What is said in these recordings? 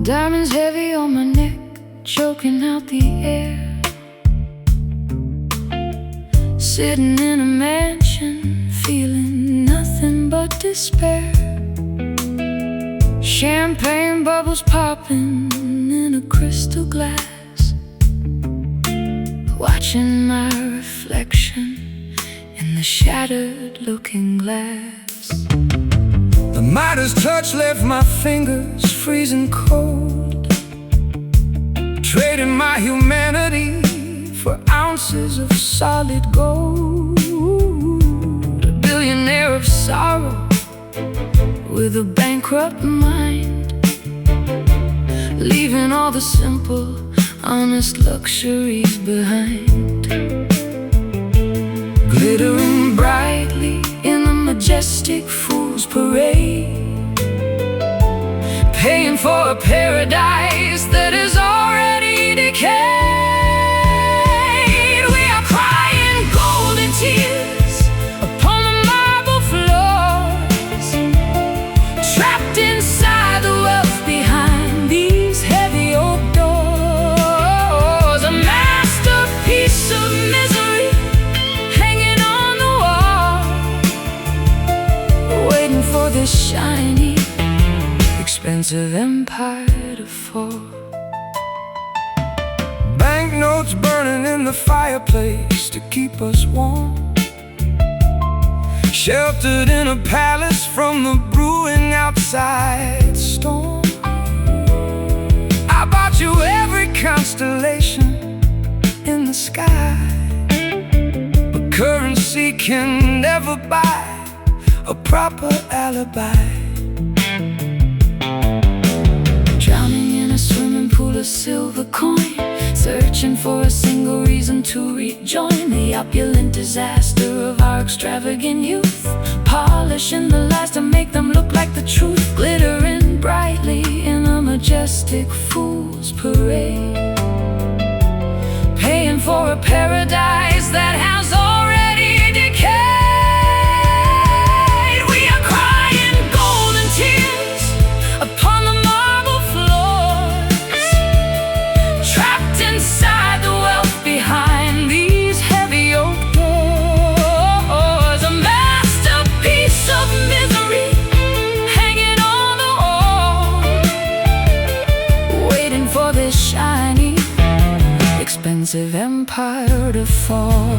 Diamonds heavy on my neck, choking out the air. Sitting in a mansion, feeling nothing but despair. Champagne bubbles popping in a crystal glass, watching my reflection in the shattered looking glass. The Midas touch left my fingers freezing cold, trading my humanity for ounces of solid gold. A billionaire of sorrow with a bankrupt mind, leaving all the simple, honest luxuries behind. Glittering brightly in the majestic fool's parade, paying for a paradise that is already decayed. We are crying golden tears upon the marble floors, trapped inside the wealth behind these heavy oak doors. A masterpiece of misery hanging on the wall, waiting for this shiny, expensive empire to fall. Banknotes burning in the fireplace to keep us warm, sheltered in a palace from the brewing outside storm. I bought you every constellation in the sky, but currency can never buy a proper alibi. A silver coin, searching for a single reason to rejoin the opulent disaster of our extravagant youth, polishing the lies to make them look like the truth, glittering brightly in a majestic fool's parade, paying for a paradise that has already decayed. We are crying golden tears upon the marble floors, trapped inside the wealth behind these heavy oak doors. A masterpiece of misery hanging on the wall, waiting for this shiny, expensive empire to fall.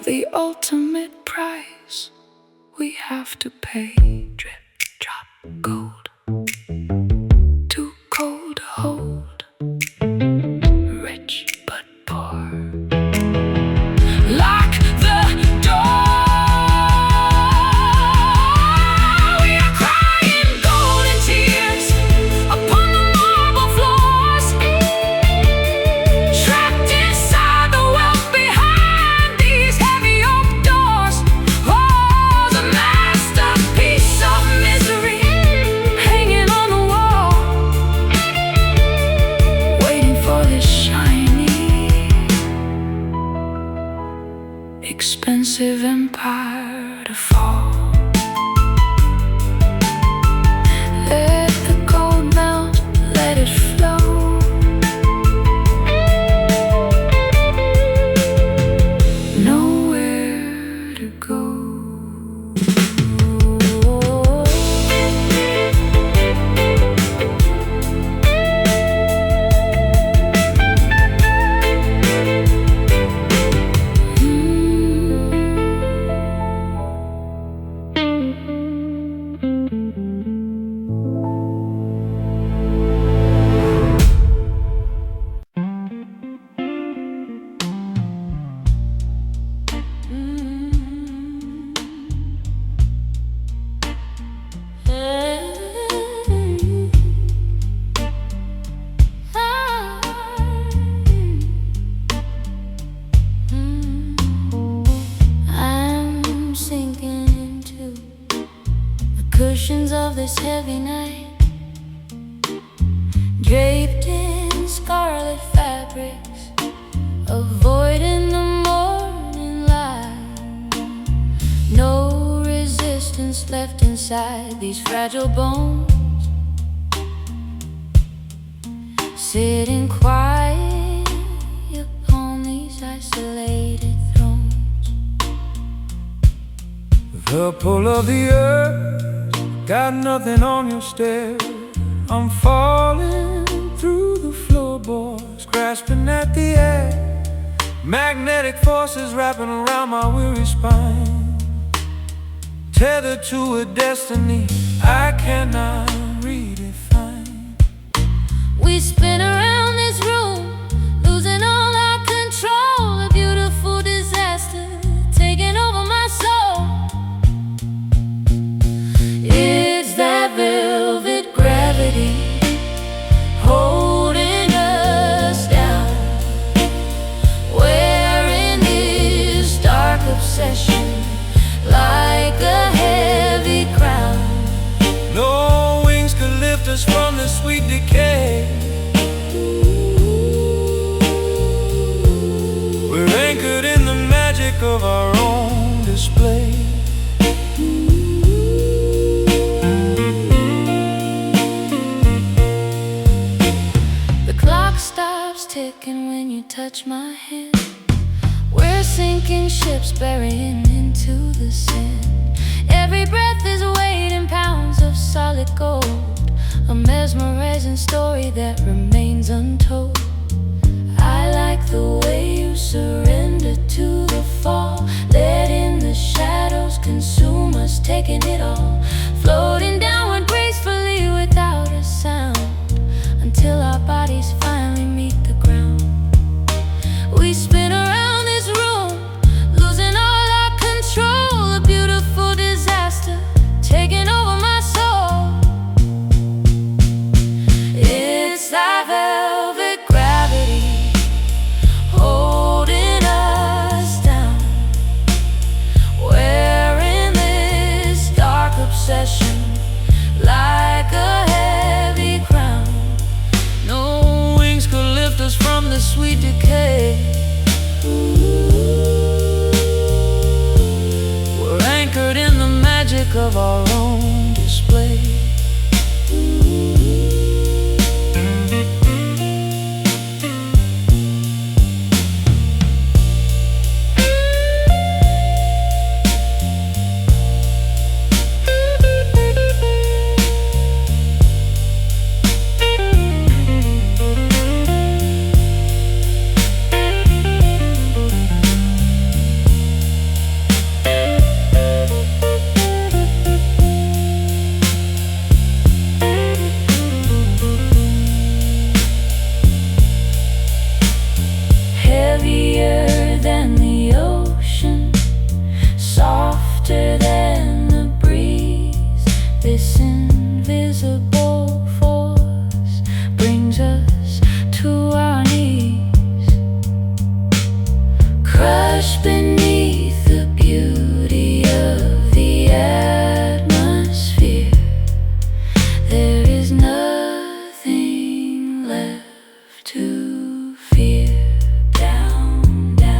The ultimate price we have to pay. Drip, drop, gold, too cold to hold, rich but poor. Lock the door. We are crying golden tears upon the marble floors, trapped inside the wealth behind expensive empire to fall. Let the gold melt, let it flow. Nowhere to go. Cushions of this heavy night, draped in scarlet fabrics, avoiding the morning light. No resistance left inside these fragile bones, sitting quiet upon these isolated thrones. The pull of the earth got nothing on your stare. I'm falling through the floorboards, grasping at the air. Magnetic forces wrapping around my weary spine, tethered to a destiny I cannot redefine. We spin around this room, losing all our control. A beautiful disaster taking over my soul. It's that velvet gravity holding us down. We're in this dark obsession like a heavy crown. No wings could lift us from the sweet decay. We're anchored in the magic of our own display. Stops ticking when you touch my hand. We're sinking ships, burying into the sand. Every breath is weighed in pounds of solid gold, a mesmerizing story that remains untold. I like the way you surrender to the fall, letting the shadows consume us, taking it all, floating downward gracefully without a sound, until our bodies finally meet the ground. We spin around this room, losing all our control. A beautiful disaster taking over my soul. It's that velvet gravity holding us down. We're in this dark obsession like a heavy crown. No wings could lift us from the sweet decay. We're anchored in the magic of our own display. Heavier than the ocean, softer than the breeze. This invisible force brings us to our knees, crushed beneath the beauty of the atmosphere. There is nothing left to fear. Down, down.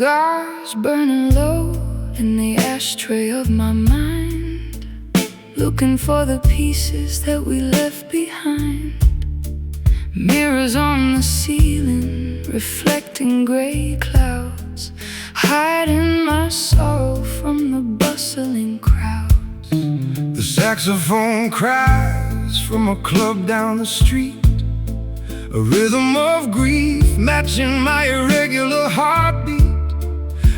Cigars burning low in the ashtray of my mind, looking for the pieces that we left behind. Mirrors on the ceiling, reflecting gray clouds, hiding my sorrow from the bustling crowds. The saxophone cries from a club down the street, a rhythm of grief matching my irregular heartbeat.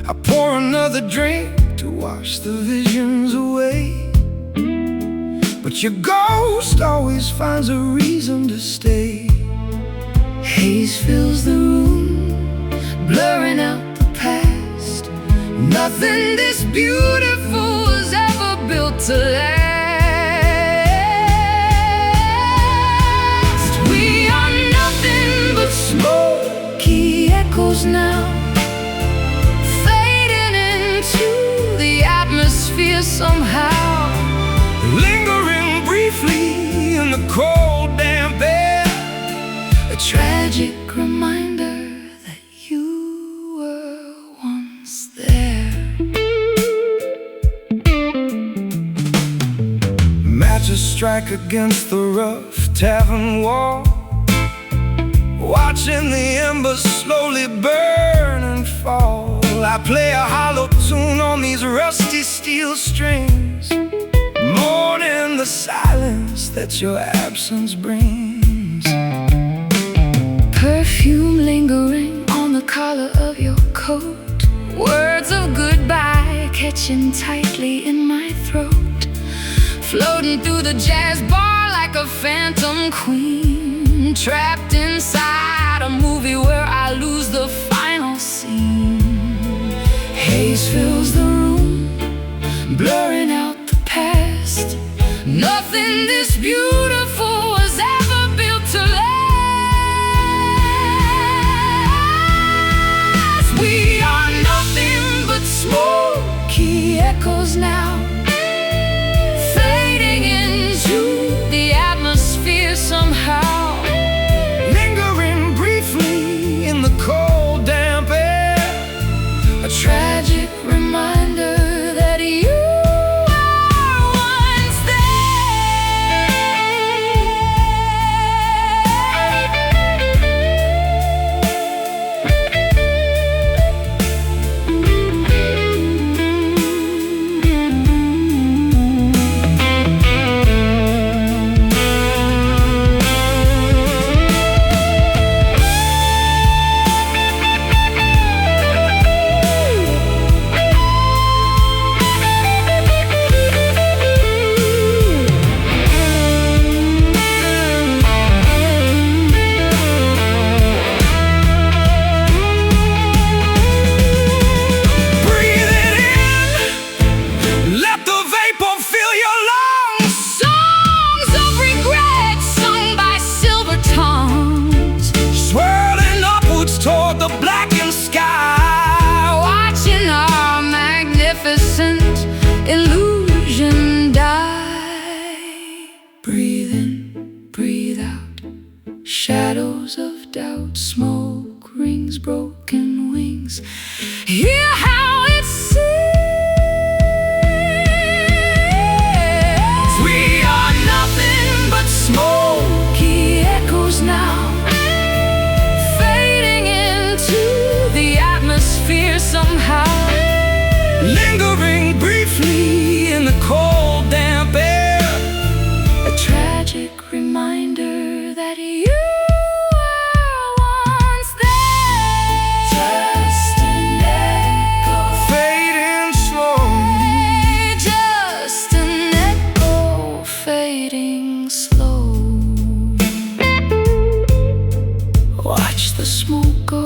I pour another drink to wash the visions away, but your ghost always finds a reason to stay. Haze fills the room, blurring out the past. Nothing this beautiful was ever built to last. We are nothing but Smoky echoes now, fading into the atmosphere somehow, lingering briefly in the cold, damp air. a tragic reminder that you were once there. Matches strike against the rough tavern wall, watching the embers slowly burn and fall. I play a hollow tune on these rusty steel strings, mourning the silence that your absence brings. Perfume lingering on the collar of your coat, words of goodbye catching tightly in my throat, floating through the jazz bar like a phantom queen, trapped inside a movie where I lose the final scene. Haze fills the room, blurring out the past. Nothing this beautiful was ever built to last. We are nothing but Smoky echoes now, fading into the atmosphere somehow, Lingering briefly in the cold, damp air. a tragic reminder that you were once illusion die. Breathe in, breathe out, shadows of doubt, smoke rings, broken wings. hear how it sings. We are nothing but Smoky echoes now, fading into the atmosphere somehow, Lingering briefly in the cold, damp air. a tragic reminder that you were once there. just an echo, Fading slow, just an echo, Fading slow, watch the smoke go.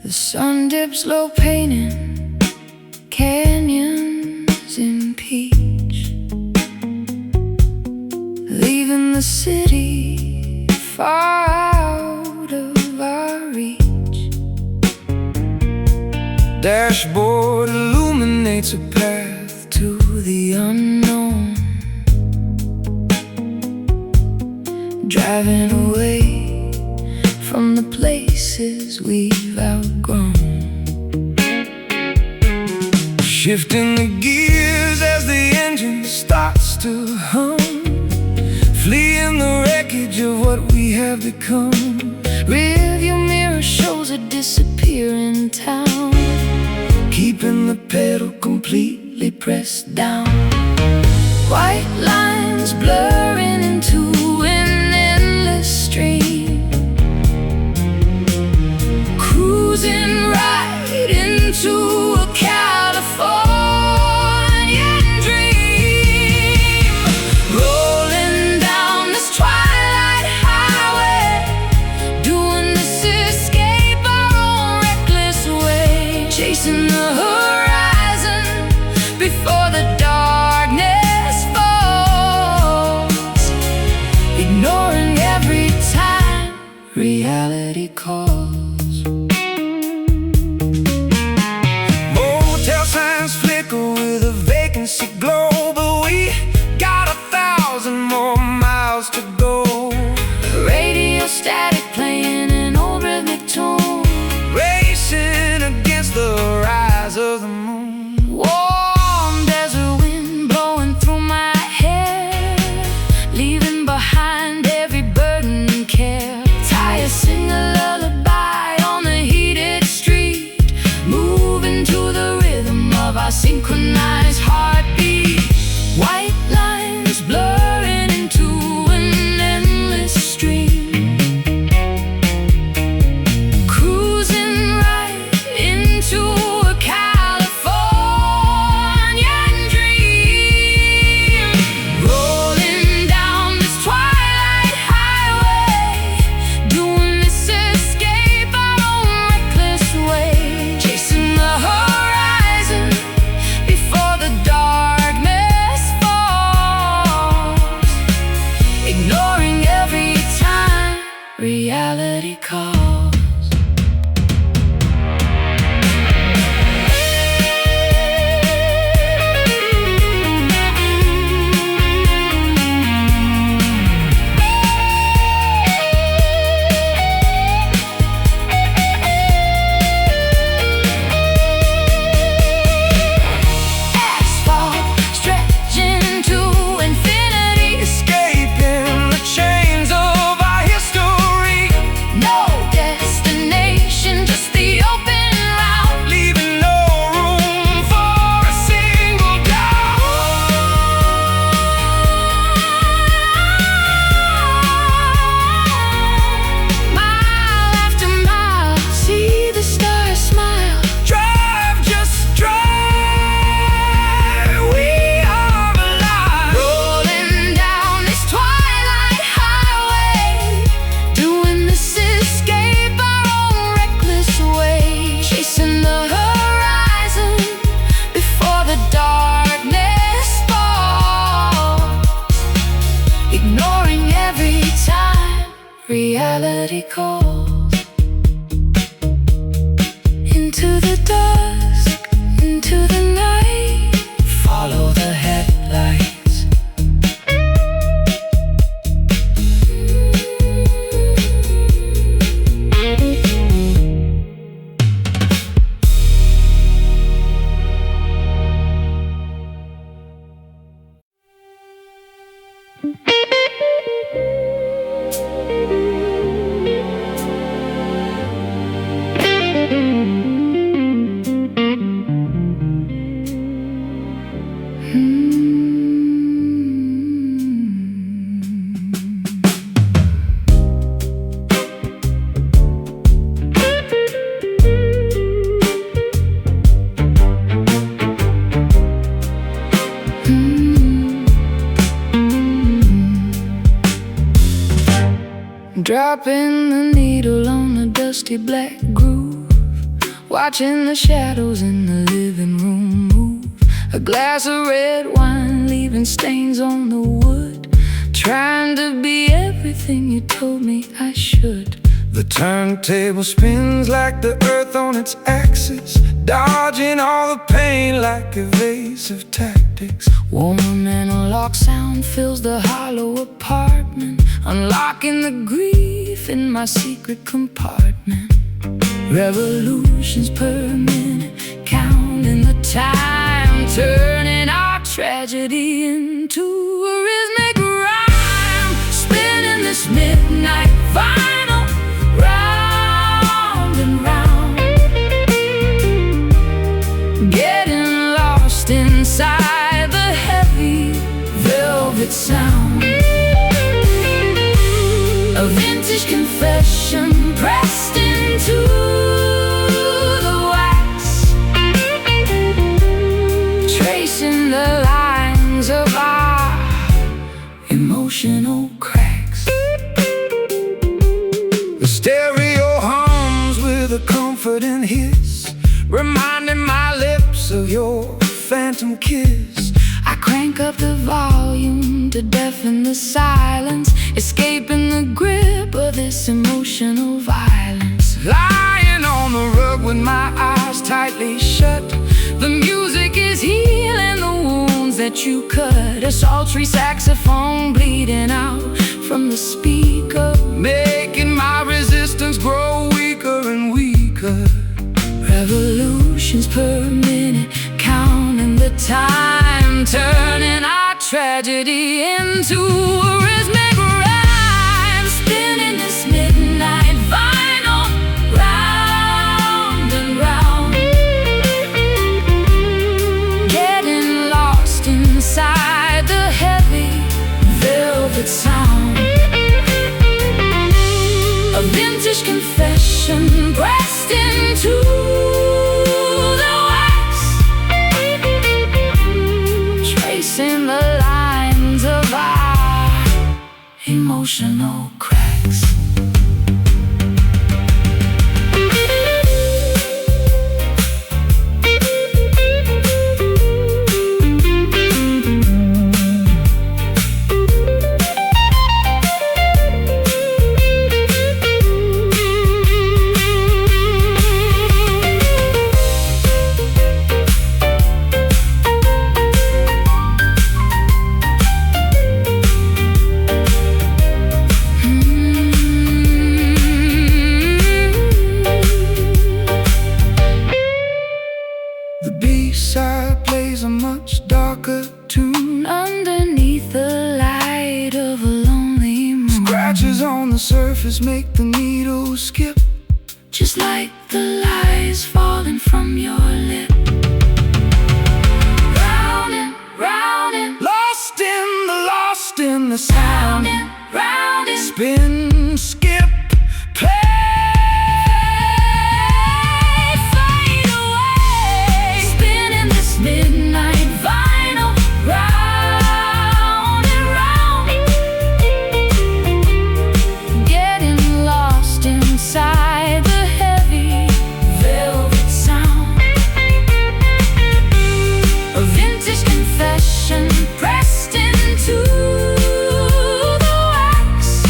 The sun dips low, painting canyons in peach, leaving the city far out of our reach. Dashboard illuminates a path to the unknown, driving away from the places we've outgrown. Shifting the gears as the engine starts to hum, fleeing the wreckage of what we have become. Rearview mirror shows a disappearing town, keeping the pedal completely pressed down. white lines blurring into an endless stream, cruising right into a Californian dream, rolling down this twilight highway, doing this escape our own reckless way, chasing the horizon before the darkness falls, ignoring every time reality calls. Motel signs flicker with a vacancy glow, but we got 1,000 more miles to go. Radio static playing an old rhythmic tune, Racing against the rise of the moon. warm desert wind blowing through my hair, leaving behind every burden and care. Tires sing a lullaby on the heated street, moving to the rhythm of our synchronized heartbeat. White lines blurring into an endless stream, cruising right into a Californian dream, rolling down this twilight highway, doing this escape our own reckless way, chasing the horizon before the darkness falls, ignoring every time reality calls. Asphalt stretching to infinity, Escaping the chains of our history, no destination, just the open route, leaving no room for a single doubt. mile after mile, see the stars smile, Drive, just drive, we are alive. rolling down this twilight highway, doing this escape our own reckless way, chasing the horizon before the darkness falls, ignoring every time reality calls. Into the dusk, into the night, Follow the headlights. dropping the needle on the dusty black groove, watching the shadows in the living room move. A glass of red wine leaving stains on the wood, trying to be everything you told me I should. The turntable spins like the earth on its axis, dodging all the pain like evasive tactics. Warm analog sound fills the hollow apartment, unlocking the grief in my secret compartment. Revolutions per minute, counting the time, turning our tragedy into a rhythmic rhyme. Spinning this midnight vinyl round and round, getting lost inside the heavy velvet sound. A vintage confession pressed into the wax, tracing the lines of our emotional cracks. The stereo hums with a comforting hiss, reminding my lips of your phantom kiss. I crank up the volume to deafen the silence, escaping the grip of this emotional violence. Lying on the rug with my eyes tightly shut, The music is healing the wounds that you cut. A sultry saxophone bleeding out from the speaker, making my resistance grow weaker and weaker. revolutions per minute, counting the time, turning our tragedy into a rhythmic rhyme. Spinning this midnight vinyl round and round, getting lost inside the heavy velvet sound. A vintage confession pressed into the wax, tracing the lines of our emotional cracks. The B-side plays a much darker tune, Underneath the light of a lonely moon, scratches on the surface make the needle skip, just like the lies falling from your lip. Round and round and lost in the sound. round and Spin, skip, play. fade away. Spinning this midnight vinyl round and round, getting lost inside the heavy velvet sound. A vintage confession pressed into the wax,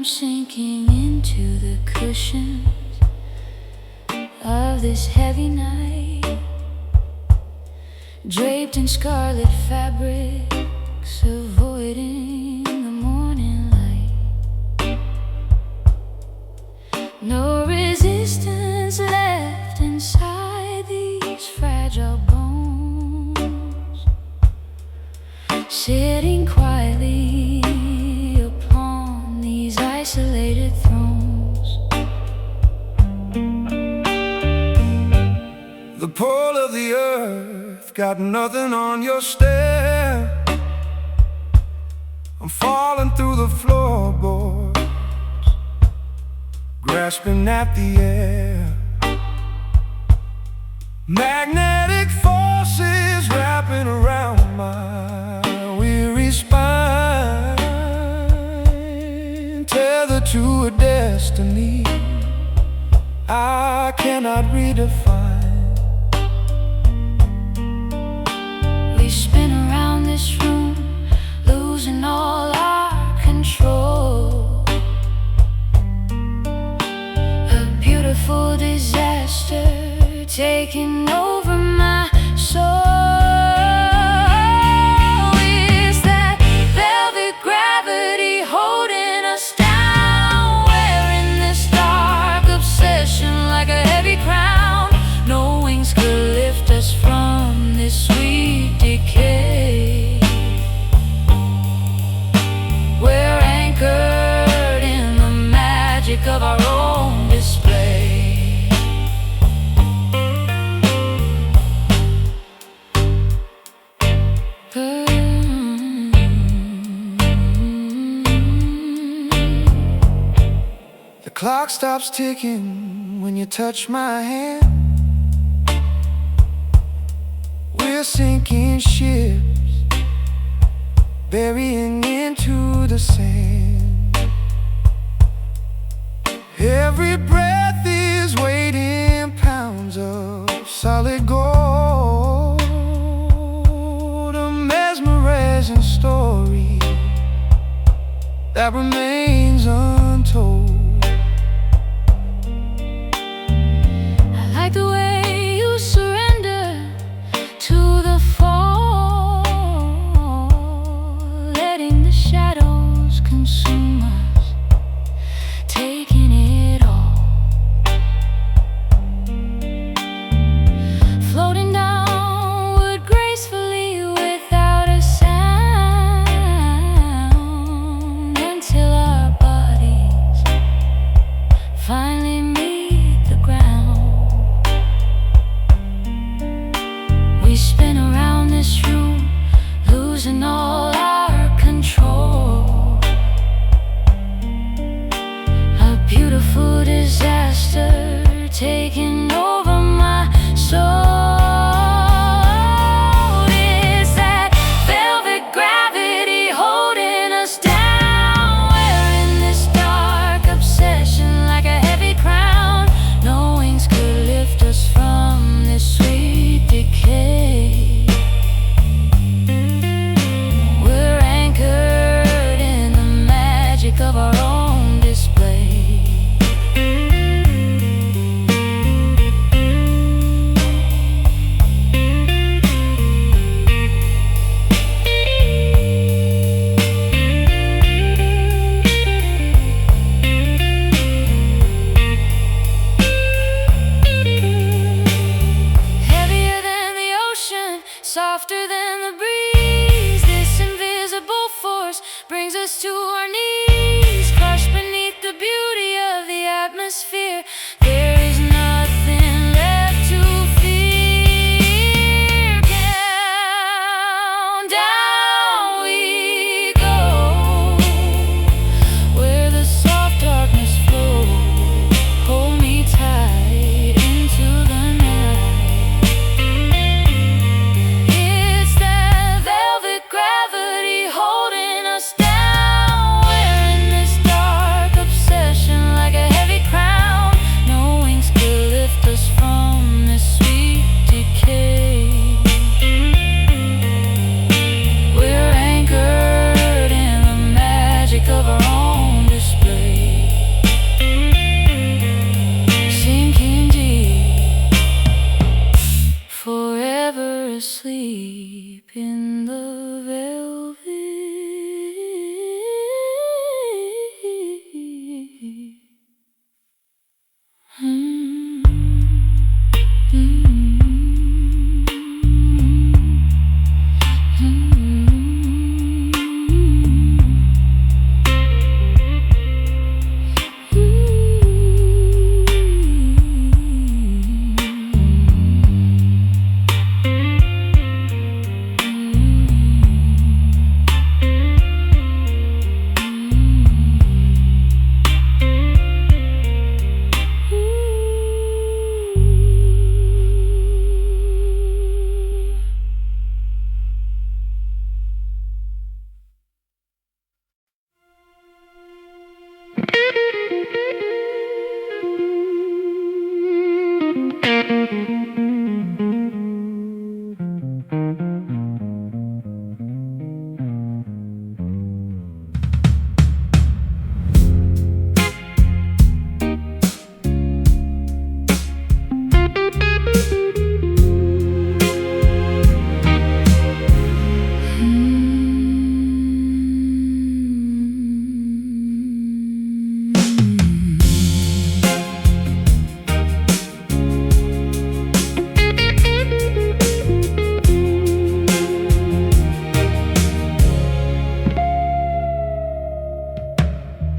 sinking into the cushions of this heavy night, draped in scarlet fabrics, avoiding the morning light. No resistance left inside these fragile bones, sitting quietly upon these isolated thrones. The pull of the earth got nothing on your stare. I'm falling through the floorboards, grasping at the air. Magnetic forces wrapping around my weary spine, tethered to a destiny I cannot redefine. We spin around this room, losing all our control. A beautiful disaster taking over my soul. Is that velvet gravity holding us down? We're in this dark obsession like a heavy crown. No wings could lift us from this sweet decay. We're anchored in the magic of our own display. The clock stops ticking when you touch my hand. We're sinking ships, burying into the sand. Every breath is weighing pounds of solid gold, a mesmerizing story that remains untold. I like the way you surrender to the fall, letting the shadows consume us, taking it all, floating downward gracefully without a sound, until our bodies finally meet the ground. We spin around this room, losing all our control. A beautiful disaster taking over my soul. Is that velvet gravity holding us down? We're in this dark obsession like a heavy crown. No wings could lift us from this sweet decay. We're anchored in the magic of our own display. Heavier than the ocean, softer than the breeze. This invisible force brings us to our knees, crushed beneath the beauty of the atmosphere. There is nothing left to fear. Down we go, where the soft darkness flows. Hold me tight into the night. It's that velvet gravity holding us down. We're in this dark obsession like a heavy crown.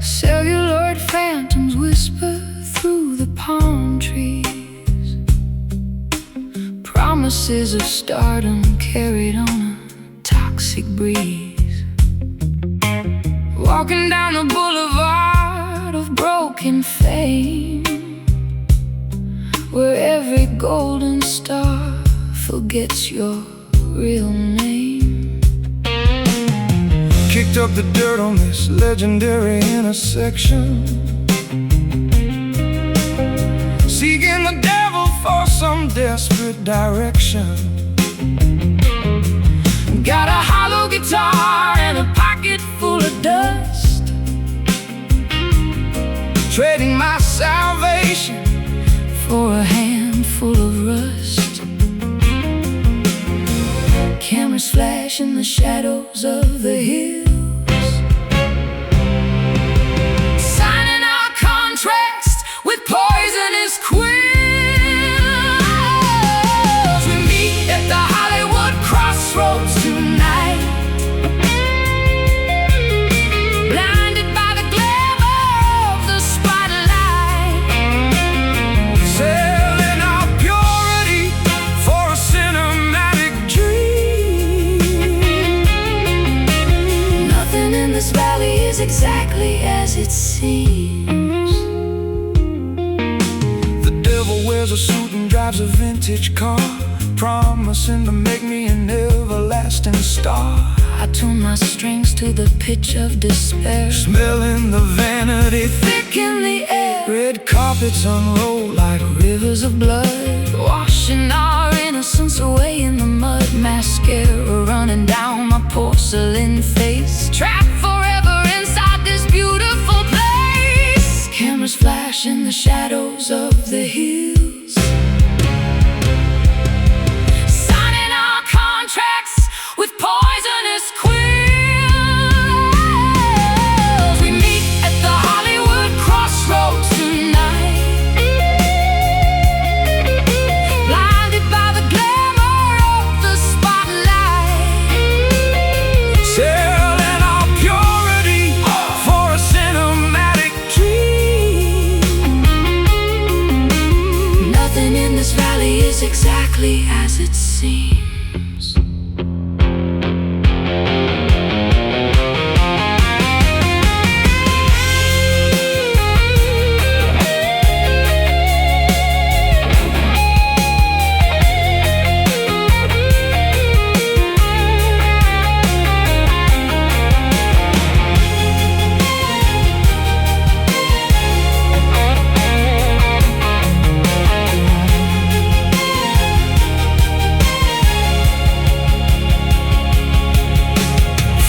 Celluloid phantoms whisper through the palm trees. Promises of stardom carried on a toxic breeze. Walking down the boulevard of broken fame, where every golden star forgets your real name. Kicked up the dirt on this legendary intersection, seeking the devil for some desperate direction. Got a hollow guitar and a pocket full of dust, trading my salvation for a handful of rust. Cameras flash in the shadows of the hills, signing our contracts with poisonous quills. We meet at the Hollywood crossroads tonight, blinded by the glamour of the spotlight. Selling our purity for a cinematic dream. Nothing in this valley is exactly as it seems. The devil wears a suit and drives a vintage car, promising to make me an everlasting star. I tune my strings to the pitch of despair, Smelling the vanity thick in the air. red carpets unroll like Rivers of blood, washing our innocence away in the mud. Mascara running down my porcelain face, trapped forever inside this beautiful place. Cameras flash in the shadows of the hills, signing our contracts with poisonous quills. We meet at the Hollywood crossroads tonight, blinded by the glamour of the spotlight. selling our purity for a cinematic dream. Nothing in this valley is exactly as it seems.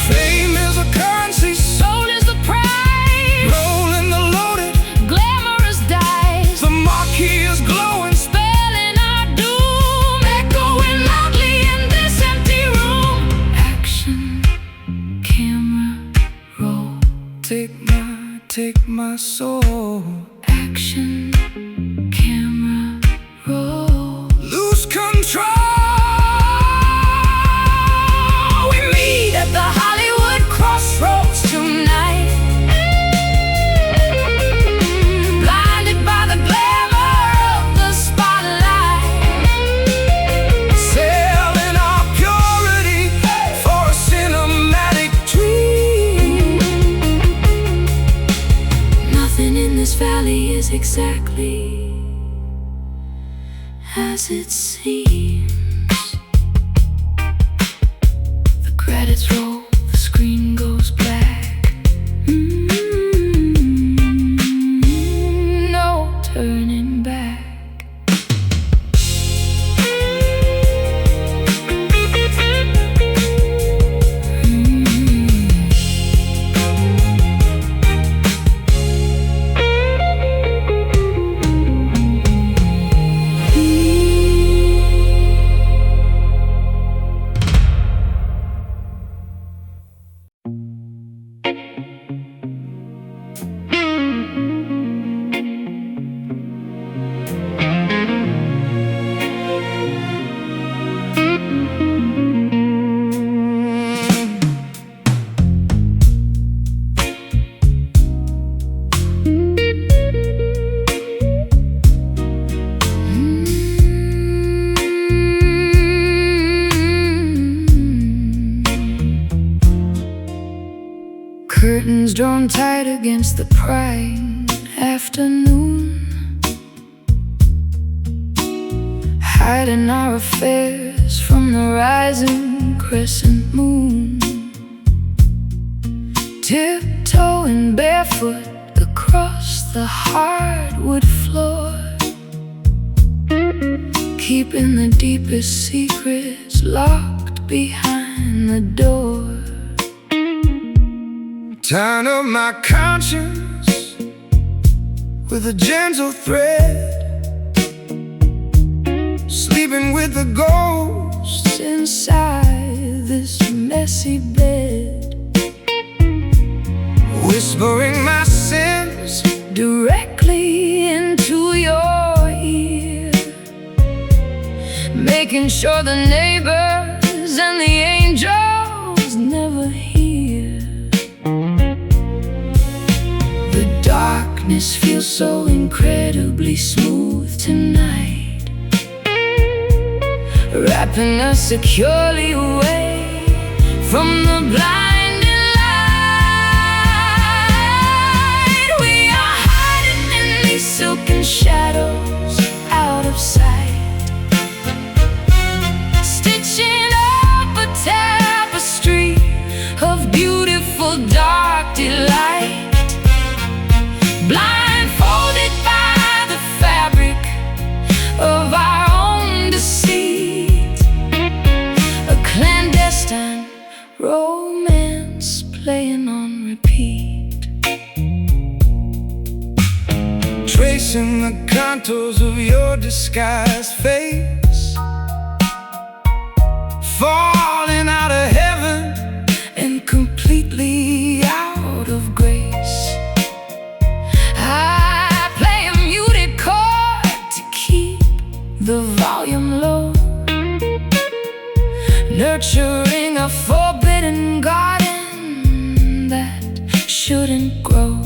Fame is a currency, Soul is the prize, rolling the loaded. glamorous dice, The marquee is glowing, spelling our doom, echoing loudly in this empty room. Action, camera, roll. take my soul. Action, camera, roll. Lose control. We meet at the Hollywood crossroads tonight, blinded by the glamour of the spotlight. Selling our purity for a cinematic dream. Nothing in this valley is exactly as it seems. The credits roll, the screen goes black. No turning back. drawn tight against the prying afternoon, hiding our affairs from the rising crescent moon, tiptoeing barefoot across the hardwood floor, keeping the deepest secrets locked behind the door. Tying up my conscience with a gentle thread, sleeping with the ghosts inside this messy bed, whispering my sins directly into your ear, making sure the neighbors and the angels never hear. The darkness feels so incredibly smooth tonight, wrapping us securely away from the blinding light. We are hiding in these silken shadows out of sight, stitching up a tapestry of beautiful dark delight, blindfolded by the fabric of our own deceit, a clandestine romance playing on repeat, tracing the contours of your disguised face, falling out of heaven and completely out of grace. I play a muted chord to keep the volume low, nurturing a forbidden garden that shouldn't grow,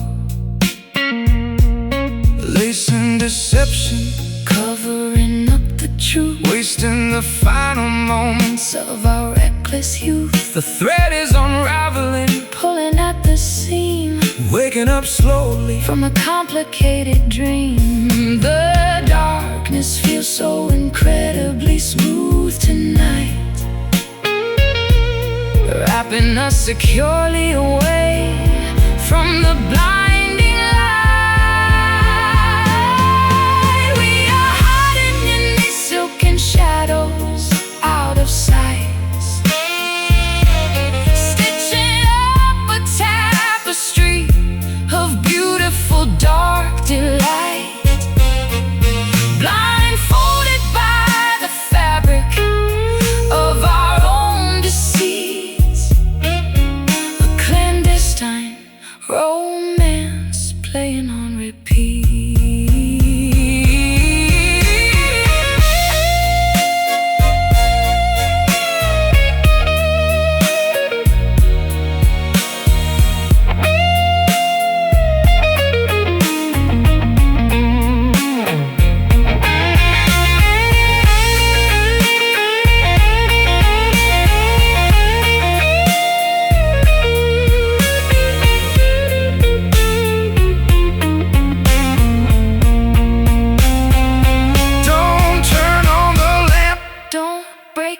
lacing deception, covering up the truth, wasting the final moments of our reckless youth. The thread is unraveling, Pulling at the seam, waking up slowly from a complicated dream. The darkness feels so incredibly smooth tonight, wrapping us securely away from the blinding light. We are hiding in these silken shadows out of sight, stitching up a tapestry of beautiful dark delight, blindfolded by the fabric of our own deceit, a clandestine romance playing on repeat.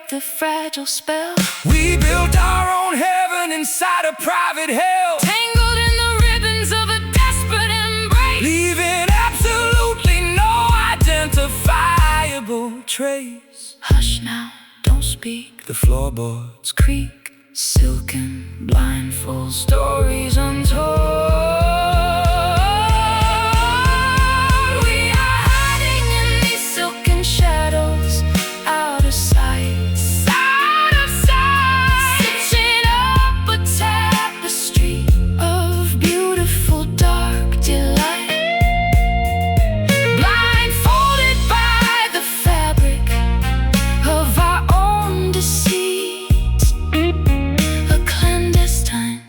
The fragile spell, we built our own heaven inside a private hell, tangled in the ribbons of a desperate embrace, leaving absolutely no identifiable trace. Hush now, don't speak. The floorboards creak, silken, blindfold stories untold. We are hiding in these silken shadows out of sight, stitching up a tapestry of beautiful dark delight, blindfolded by the fabric of our own deceit, a clandestine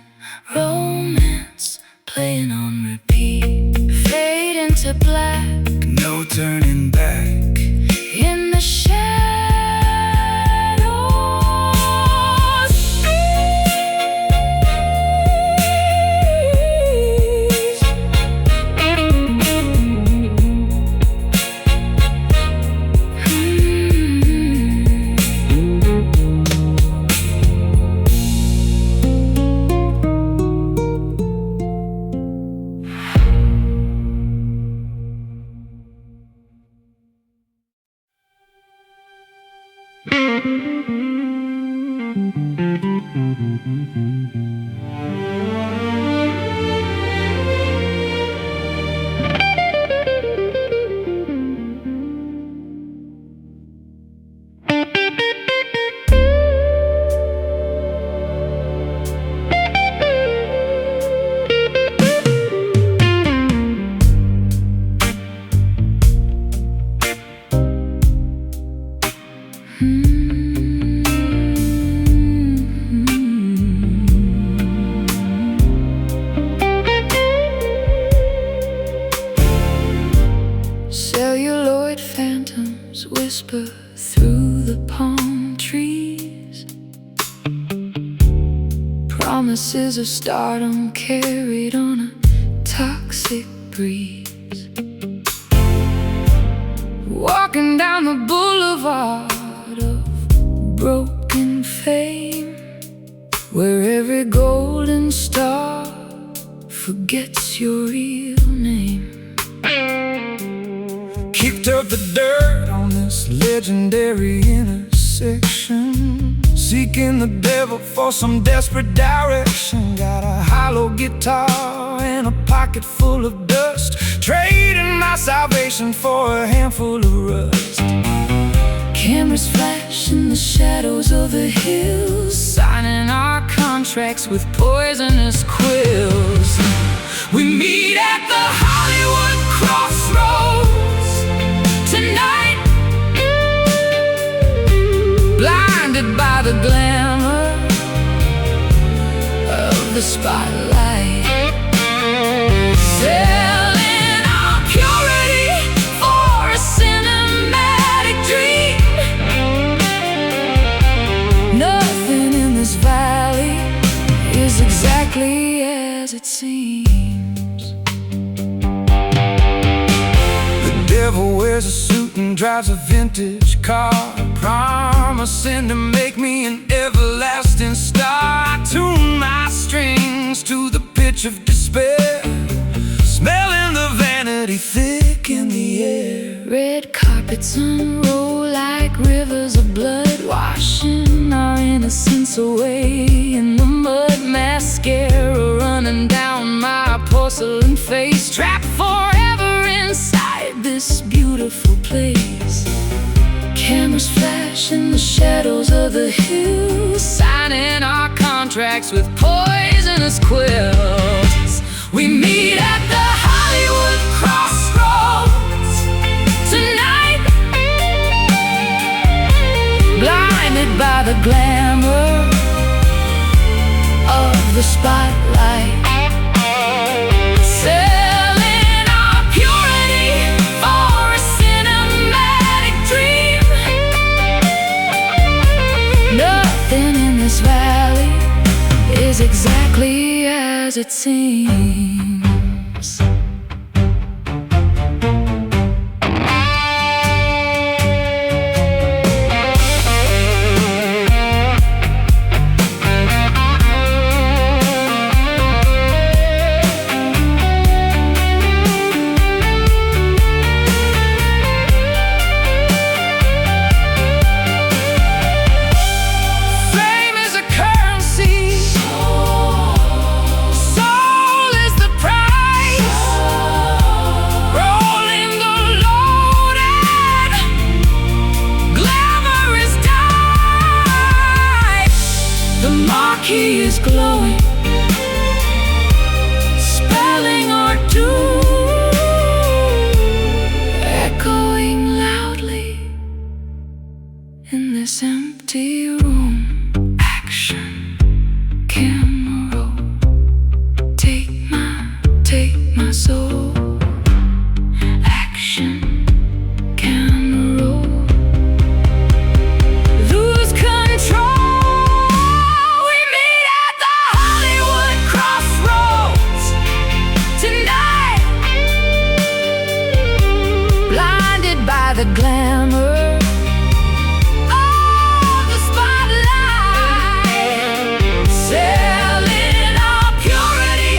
romance playing on repeat, fade into black, no turning back. in the shadows. whisper through the palm trees. Promises of stardom carried on a toxic breeze. Walking down the boulevard of broken fame, where every golden star forgets your real name. Kicked up the dirt on this legendary intersection, seeking the devil for some desperate direction. Got a hollow guitar and a pocket full of dust, trading my salvation for a handful of rust. Cameras flash in the shadows of the hills, signing our contracts with poisonous quills. We meet at the Hollywood crossroads tonight, blinded by the glamour of the spotlight, selling our purity for a cinematic dream. Nothing in this valley is exactly as it seems. The devil wears a suit and drives a vintage car, promising to make me an everlasting star. I tune my strings to the pitch of despair, smelling the vanity thick in the air. Red carpets unroll like rivers of blood, washing our innocence away in the mud. Mascara running down my porcelain face, trapped forever inside this beautiful place. Cameras flash in the shadows of the hills, signing our contracts with poisonous quills. We meet at the Hollywood crossroads tonight, blinded by the glamour of the spotlight, selling our purity for a cinematic dream. Nothing in this valley is exactly as it seems. He is glowing, spelling our doom, echoing loudly in this empty room. Action, camera roll, take my soul. Action, camera roll, lose control. The glamour of the spotlight, selling our purity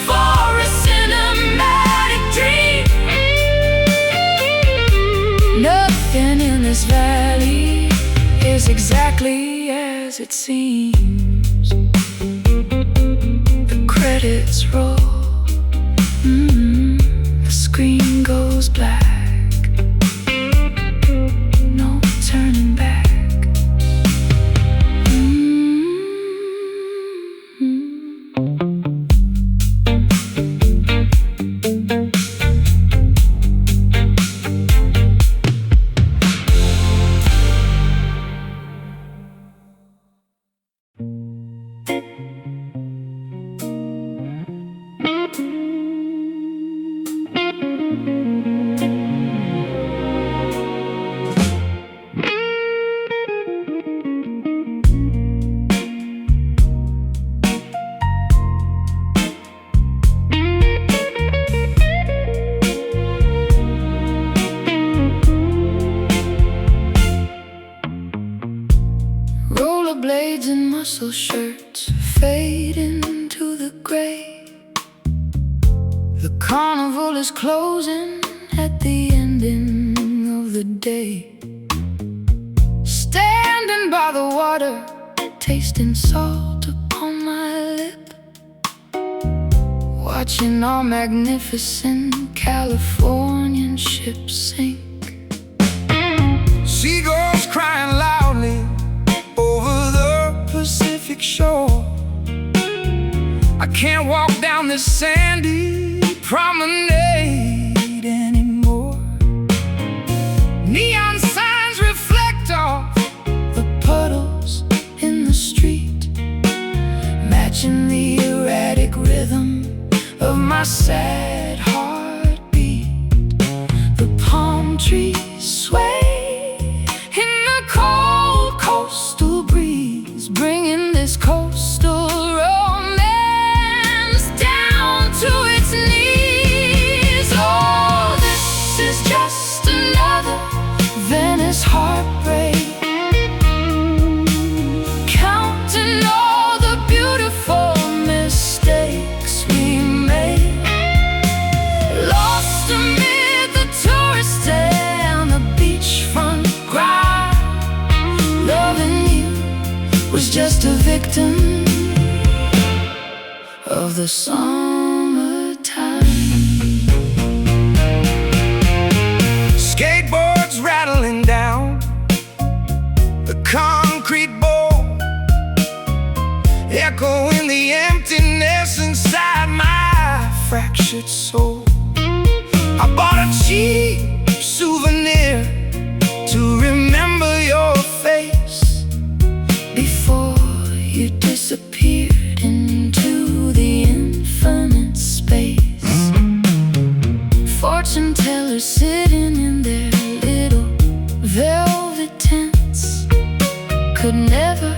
for a cinematic dream. Nothing in this valley is exactly as it seems. The credits roll, the screen goes black. The carnival is closing at the ending of the day. Standing by the water, tasting salt upon my lip, watching our magnificent Californian ship sink. Seagulls crying loudly over the Pacific shore. I can't walk down this sandy promenade anymore. Neon signs reflect off the puddles in the street, matching the erratic rhythm of my sad heartbeat. The palm trees sway in the cold coastal breeze, bringing this coastal romance down to its knees. Oh, this is just another Venice heartbreak, counting all the beautiful mistakes we made, lost amid the tourists and the beachfront grind. Loving you was just a victim of the summertime. Skateboards rattling down the concrete bowl, echoing the emptiness inside my fractured soul. I bought a cheap souvenir to remember your face before you disappeared into the infinite space. Fortune tellers sitting in their little velvet tents could never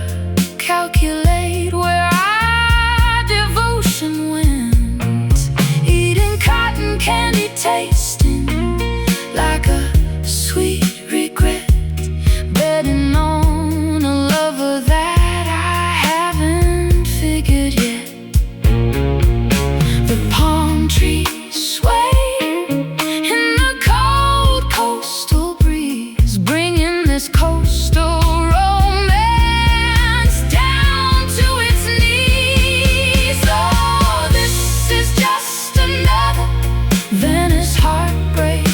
calculate where our devotion went. Eating cotton candy, tasting like a sweet regret, betting on a lover that I haven't figured yet. The palm trees sway in the cold coastal breeze, bringing this coastal romance down to its knees. Oh, this is just another Venice heartbreak,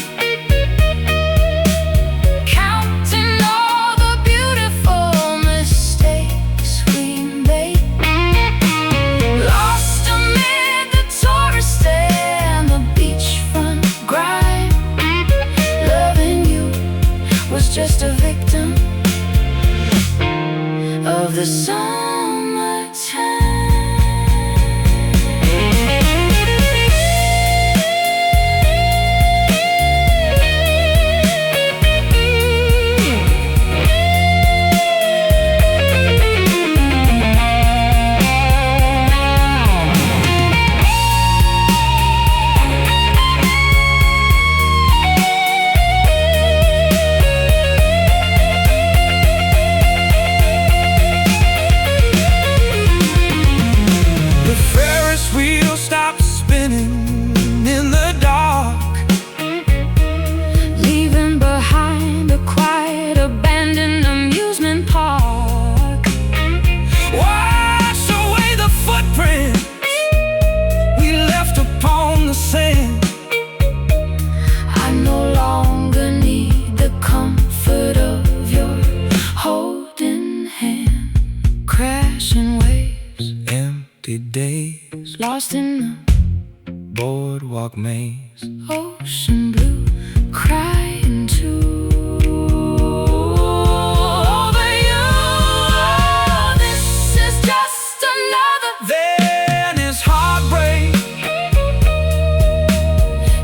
counting all the beautiful mistakes we made, lost amid the tourists and the beachfront grind. Loving you was just a victim of the summertime. The Ferris wheel stopped spinning in the dark, leaving behind a quiet, abandoned amusement park. Wash away the footprints we left upon the sand. I no longer need the comfort of your holding hand. Crashing waves, empty days, lost in the boardwalk maze, ocean blue, crying too over you. Oh, this is just another Venice heartbreak,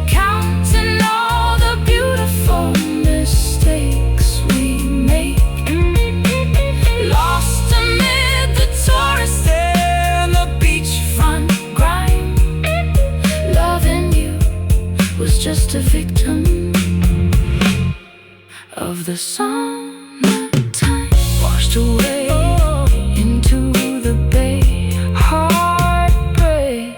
counting all the beautiful mistakes we make, lost amid the tourists and the beachfront grind. Loving you was just a victim of the summertime, washed away into the bay. Heartbreak,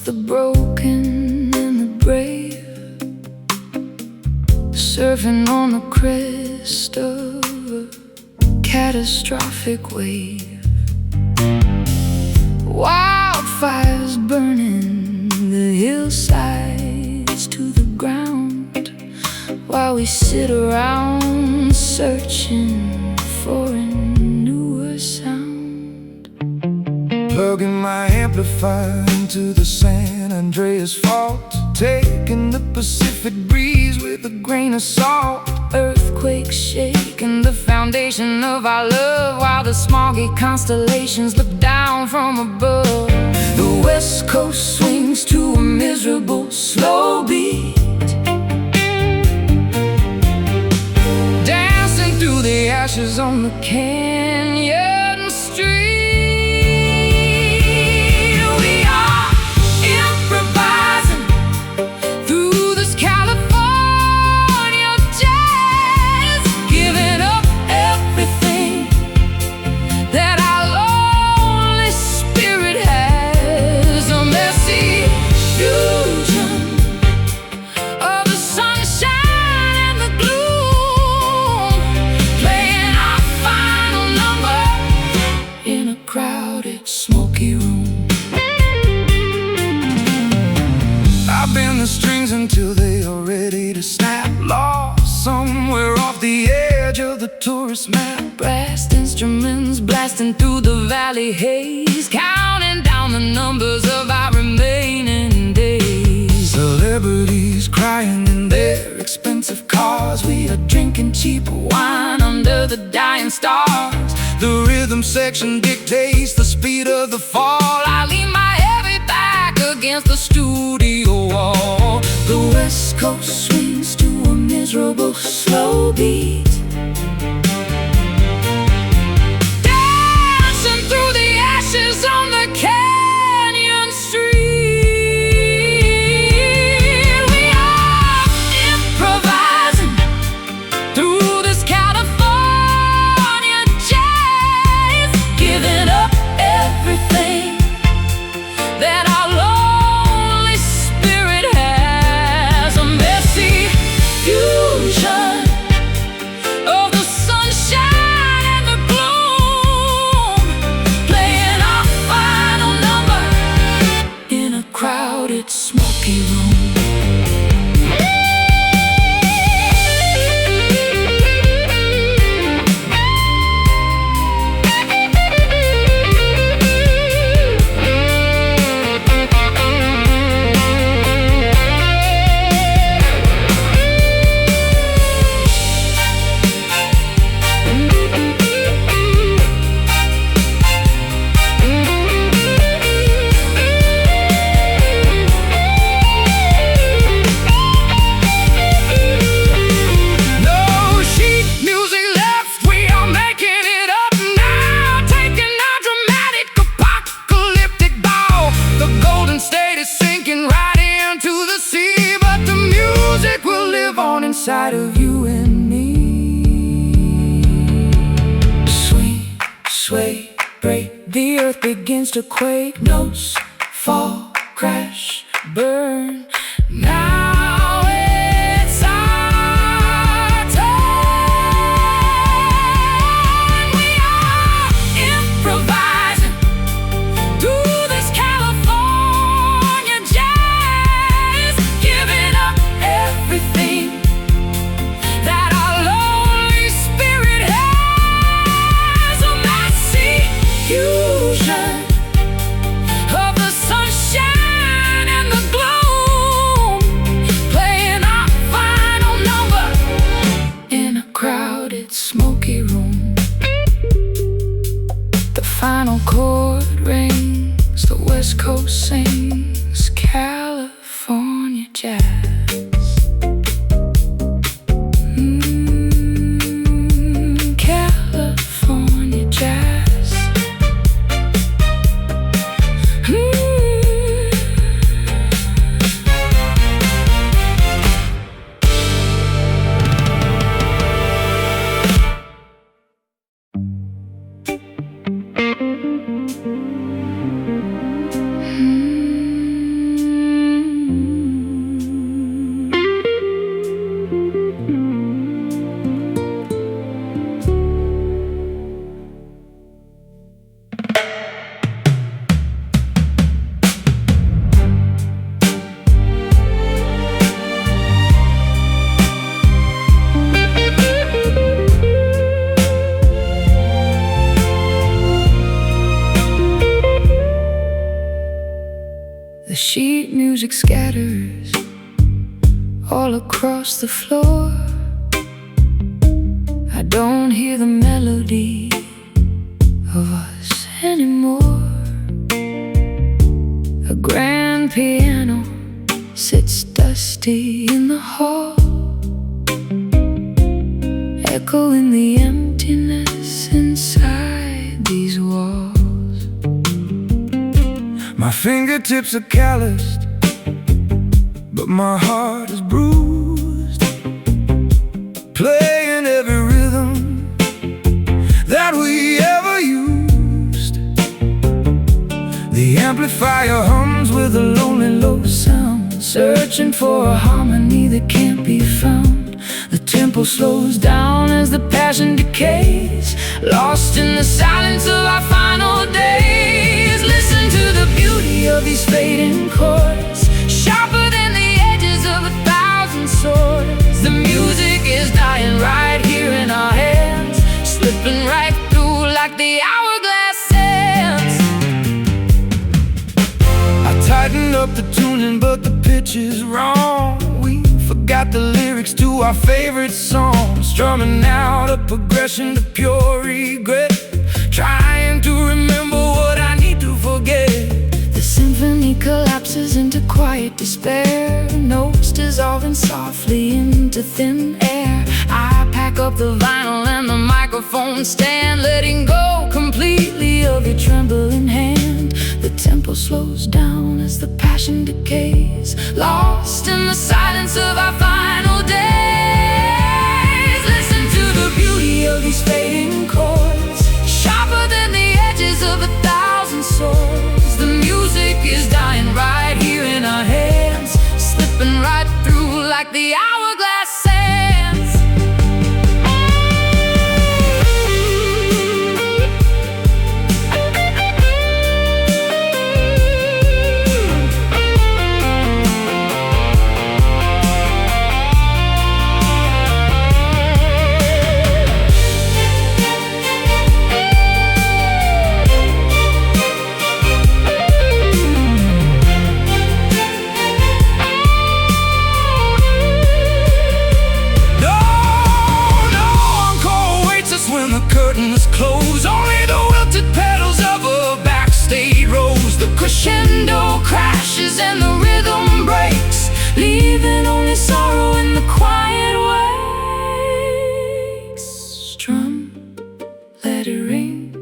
the broken and the brave, surfing on the crest of a catastrophic wave. Wildfires burning the hillsides to the ground, while we sit around searching for a newer sound. Plugging my amplifier into the San Andreas fault, taking the Pacific breeze with a grain of salt. Earthquakes shaking the foundation of our love, while the smoggy constellations look down from above. The West Coast swings to a miserable slow beat, dancing through the ashes on the canyon street. we are improvising Through this California jazz, giving up everything that our lonely spirit has. A messy fusion of the sunshine and the gloom, playing our final number in a crowded, smoky room. I bend the strings until they are ready to snap, lost somewhere off the edge of the tourist map. Brass instruments blasting through the valley haze, counting down the numbers of our remaining days. Celebrities crying in their expensive cars, We are drinking cheap wine under the dying stars. the rhythm section dictates the speed of the fall. I lean my heavy back against the studio wall. The West Coast swings to a miserable slow beat, Dancing through the ashes on the canyon street. we are improvising Through this California jazz, giving up everything that our lonely spirit has. A messy fusion of the sunshine and the gloom, playing our final number in a crowded, smoky room. no sheet music left, we are making it up now, taking our dramatic apocalyptic bow. The Golden State is sinking right into the sea, but the music will live on inside of you and me. Swing, sway, break, the earth begins to quake. notes fall, crash, Burn, now it's our time. we are improvising Through this California jazz, giving up everything that our lonely spirit has. A messy fusion of the sunshine and the gloom, playing our final number in a crowded, smoky room. The final chord rings, the West Coast sings California jazz. California jazz. music scatters all across the floor. I don't hear the melody of us anymore. A grand piano sits dusty in the hall, echoing the emptiness inside these walls. My fingertips are calloused, but my heart is bruised, playing every rhythm that we ever used. The amplifier hums with a lonely low sound, searching for a harmony that can't be found. The tempo slows down as the passion decays, lost in the silence of our final days. Listen to the beauty of these fading chords, sharper than the edges of 1,000 swords. The music is dying right here in our hands, slipping right through like the hourglass sands. I tightened up the tuning, but the pitch is wrong. We forgot the lyrics to our favorite song, strumming out a progression to pure regret, trying to remember what I need to forget. The symphony collapses into quiet despair, notes dissolving softly into thin air. I pack up the vinyl and the microphone stand, letting go completely of your trembling hand. The tempo slows down as the passion decays, lost in the silence of our final days. Listen to the beauty of these fading chords, sharper than the edges of 1,000 swords. The music is dying right here in our hands, slipping right through like the hourglass sands. Close, only the wilted petals of a backstage rose. The Crescendo crashes and the rhythm breaks, leaving only sorrow in the quiet wakes. Strum, let it ring,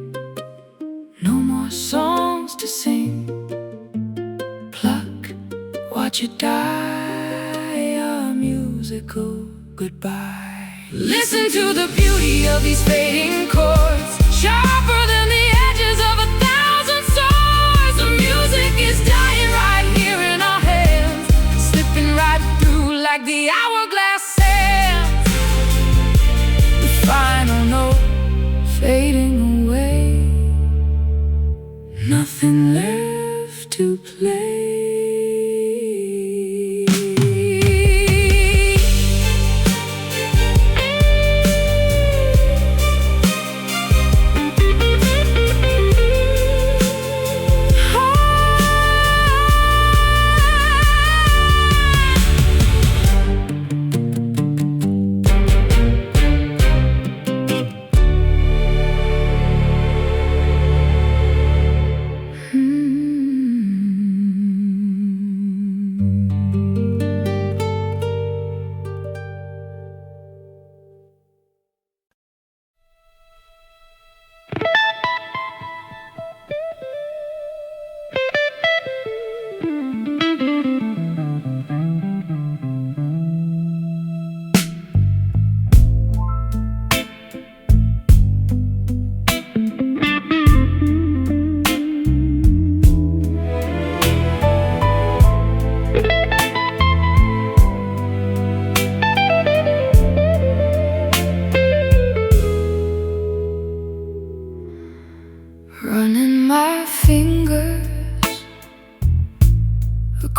no more songs to sing. Pluck, watch it die, our musical goodbye. Listen to the beauty of these fading chords, sharper than the edges of 1,000 swords. The music is dying right here in our hands, slipping right through like the hourglass sands. The final note fading away, nothing left to play.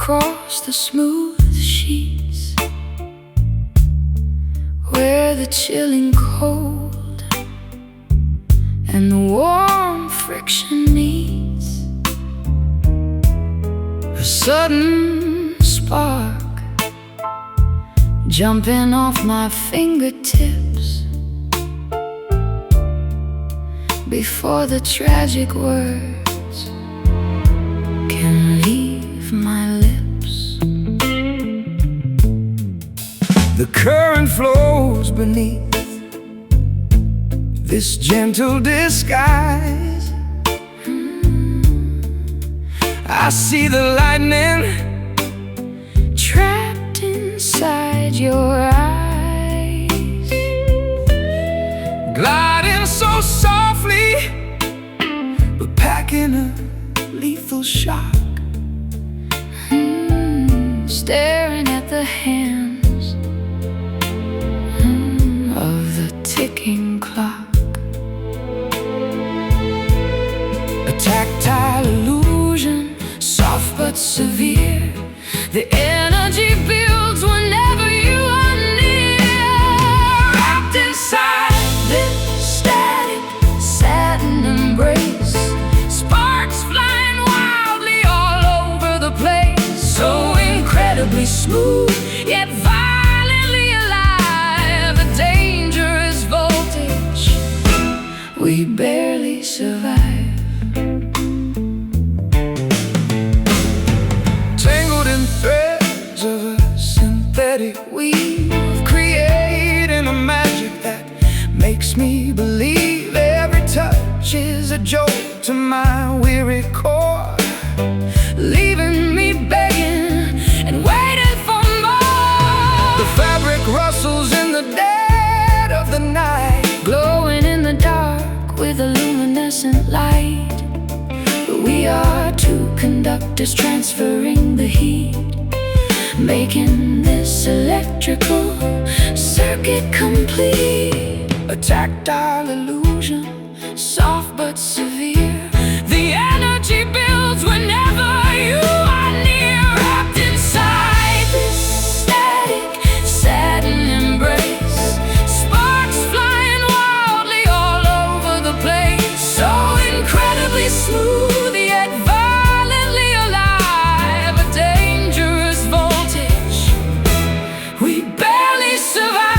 across the smooth sheets, where the chilling cold and the warm friction meets. A sudden spark jumping off my fingertips before the tragic words can leave my lips. The current flows beneath this gentle disguise. I see the lightning trapped inside your eyes, gliding so softly, but packing a lethal shock. Staring at the hands of the ticking clock. A tactile illusion, Soft but severe, the energy builds whenever you are near. Wrapped inside this static satin embrace, sparks flying wildly all over the place. So incredibly smooth, Yet violently alive, a dangerous voltage we barely survive. tangled in threads of a synthetic weave, creating a magic that makes me believe every touch is a jolt to my weary core, Leaving me begging and waiting for more. the fabric rustles in the dead of the night, Glowing in the dark with a luminescent light. We are two conductors transferring the heat, making this electrical circuit complete. a tactile illusion, Soft but severe, the energy builds whenever you are near. Wrapped inside this static satin embrace, sparks flying wildly all over the place. So incredibly smooth, yet violently alive, a dangerous voltage we barely survive.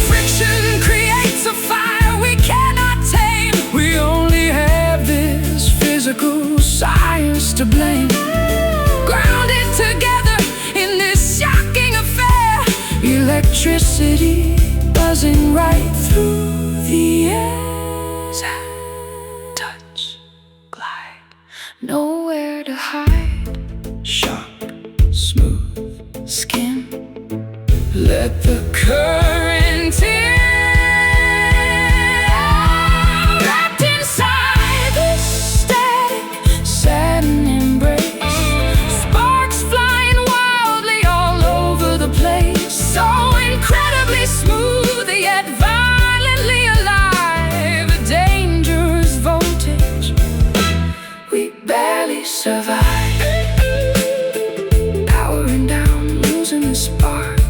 Friction creates a fire we cannot tame. we only have this physical science to blame. Grounded together in this shocking affair, Electricity buzzing right through the air. touch, glide, nowhere to hide. Sharp, smooth, Skin, let the current in. wrapped inside this static satin embrace, sparks flying wildly all over the place. So incredibly smooth, yet violently alive, a dangerous voltage we barely survive. Powering down, losing the spark,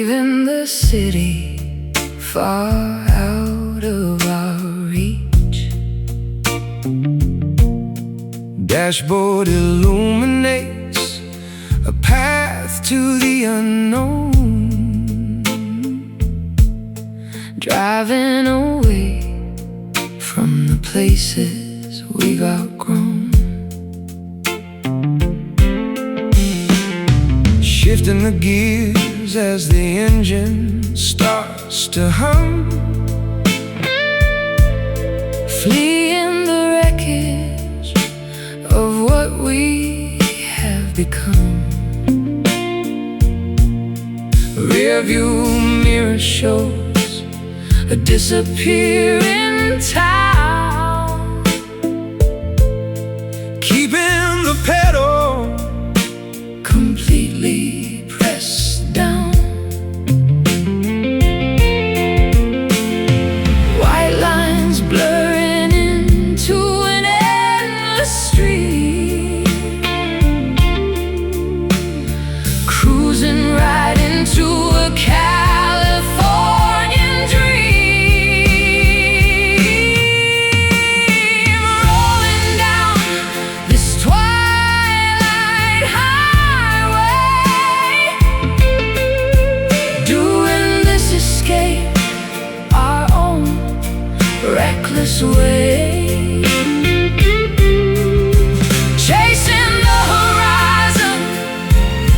leaving the city far out of our reach. Dashboard illuminates a path to the unknown, driving away from the places we've outgrown. Shifting the gears as the engine starts to hum, fleeing the wreckage of what we have become. Rearview mirror shows a disappearing town, keeping the pedal completely pressed down. White lines blurring into an endless street, cruising right into a Californian dream, rolling down this twilight highway, doing this escape our own reckless way, chasing the horizon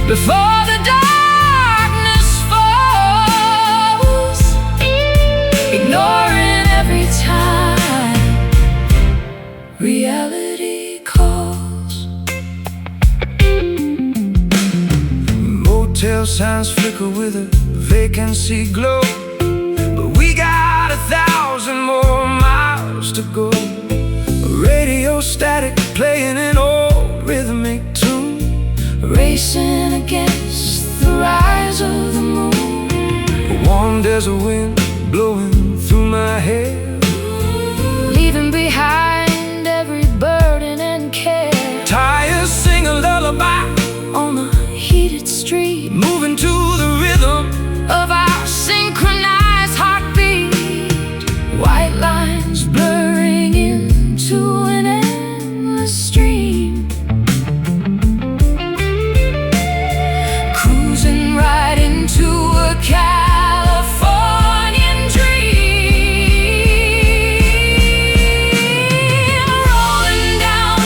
before the darkness falls, ignoring every time reality calls. motel signs flicker with a vacancy glow, but we got 1,000 more miles to go. Radio static playing an old rhythmic tune, Racing against the rise of the moon, a warm desert wind blowing through my hair, leaving behind every burden and care. tires sing a lullaby On the heated street, moving to the rhythm of our synchronized heartbeat, white lines blurring into an endless stream, cruising right into a Californian dream, rolling down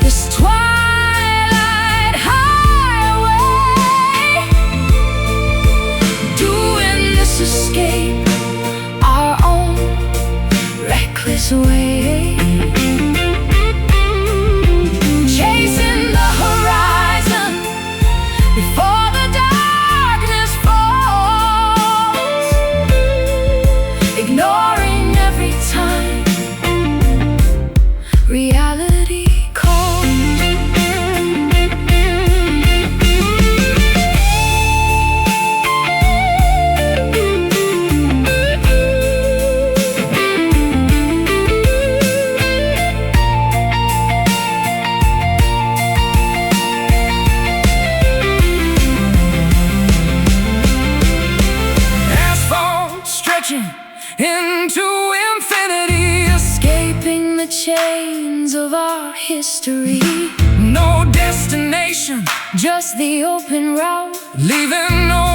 this twilight highway, doing this escape our own reckless way, chasing the horizon before the darkness falls, ignoring every time reality calls. asphalt stretching into infinity, Escaping the chains of our history, no destination, just the open route, leaving no